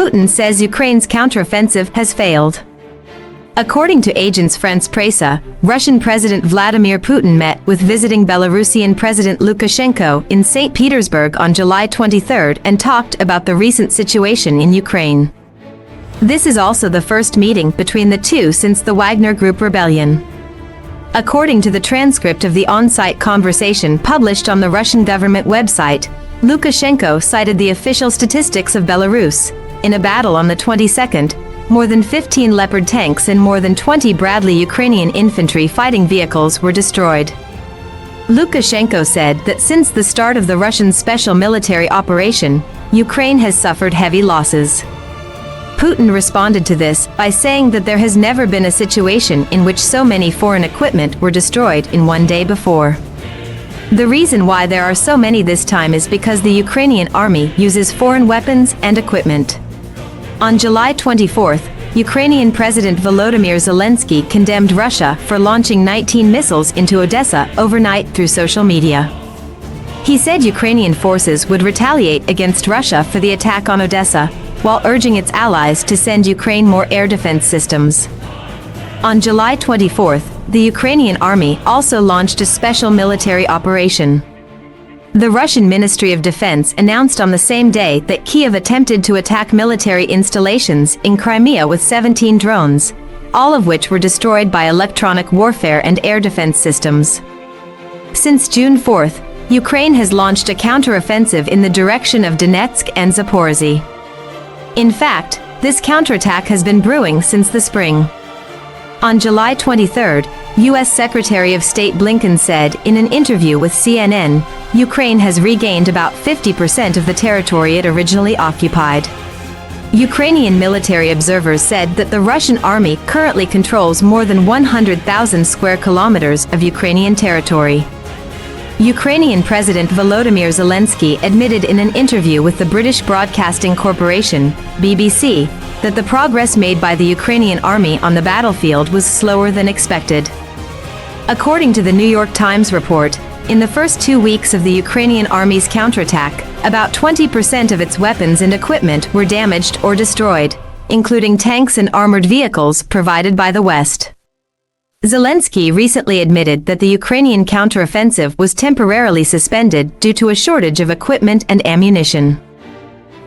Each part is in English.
Putin says Ukraine's counteroffensive has failed. According to Agence France-Presse, Russian President Vladimir Putin met with visiting Belarusian President Lukashenko in St. Petersburg on July 23 and talked about the recent situation in Ukraine. This is also the first meeting between the two since the Wagner Group Rebellion. According to the transcript of the on-site conversation published on the Russian government website, Lukashenko cited the official statistics of Belarus. In a battle on the 22nd, more than 15 Leopard tanks and more than 20 Bradley Ukrainian infantry fighting vehicles were destroyed. Lukashenko said that since the start of the Russian special military operation, Ukraine has suffered heavy losses. Putin responded to this by saying that there has never been a situation in which so many foreign equipment were destroyed in one day before. The reason why there are so many this time is because the Ukrainian army uses foreign weapons and equipment. On July 24, Ukrainian President Volodymyr Zelensky condemned Russia for launching 19 missiles into Odessa overnight through social media. He said Ukrainian forces would retaliate against Russia for the attack on Odessa, while urging its allies to send Ukraine more air defense systems. On July 24, the Ukrainian army also launched a special military operation. The Russian Ministry of Defense announced on the same day that Kiev attempted to attack military installations in Crimea with 17 drones, all of which were destroyed by electronic warfare and air defense systems. Since June 4, Ukraine has launched a counteroffensive in the direction of Donetsk and Zaporizhzhia. In fact, this counterattack has been brewing since the spring. On July 23, U.S. Secretary of State Blinken said in an interview with CNN, Ukraine has regained about 50% of the territory it originally occupied. Ukrainian military observers said that the Russian army currently controls more than 100,000 square kilometers of Ukrainian territory. Ukrainian President Volodymyr Zelensky admitted in an interview with the British Broadcasting Corporation, BBC, that the progress made by the Ukrainian army on the battlefield was slower than expected. According to the New York Times report, in the first 2 weeks of the Ukrainian army's counterattack, about 20% of its weapons and equipment were damaged or destroyed, including tanks and armored vehicles provided by the West. Zelensky recently admitted that the Ukrainian counteroffensive was temporarily suspended due to a shortage of equipment and ammunition.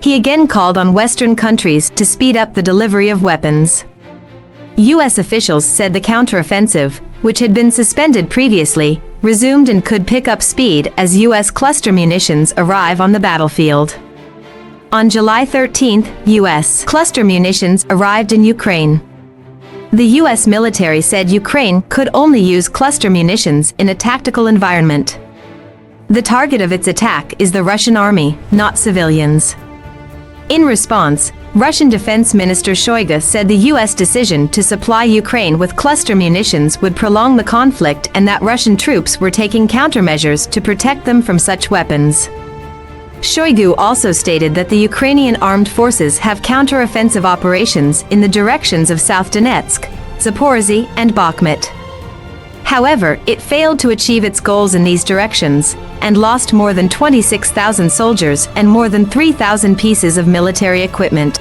He again called on Western countries to speed up the delivery of weapons. U.S. officials said the counteroffensive, which had been suspended previously, resumed and could pick up speed as U.S. cluster munitions arrive on the battlefield. On July 13, U.S. cluster munitions arrived in Ukraine. The U.S. military said Ukraine could only use cluster munitions in a tactical environment. The target of its attack is the Russian army, not civilians. In response, Russian Defense Minister Shoigu said the U.S. decision to supply Ukraine with cluster munitions would prolong the conflict and that Russian troops were taking countermeasures to protect them from such weapons. Shoigu also stated that the Ukrainian armed forces have counteroffensive operations in the directions of South Donetsk, Zaporizhzhia, and Bakhmut. However, it failed to achieve its goals in these directions, and lost more than 26,000 soldiers and more than 3,000 pieces of military equipment.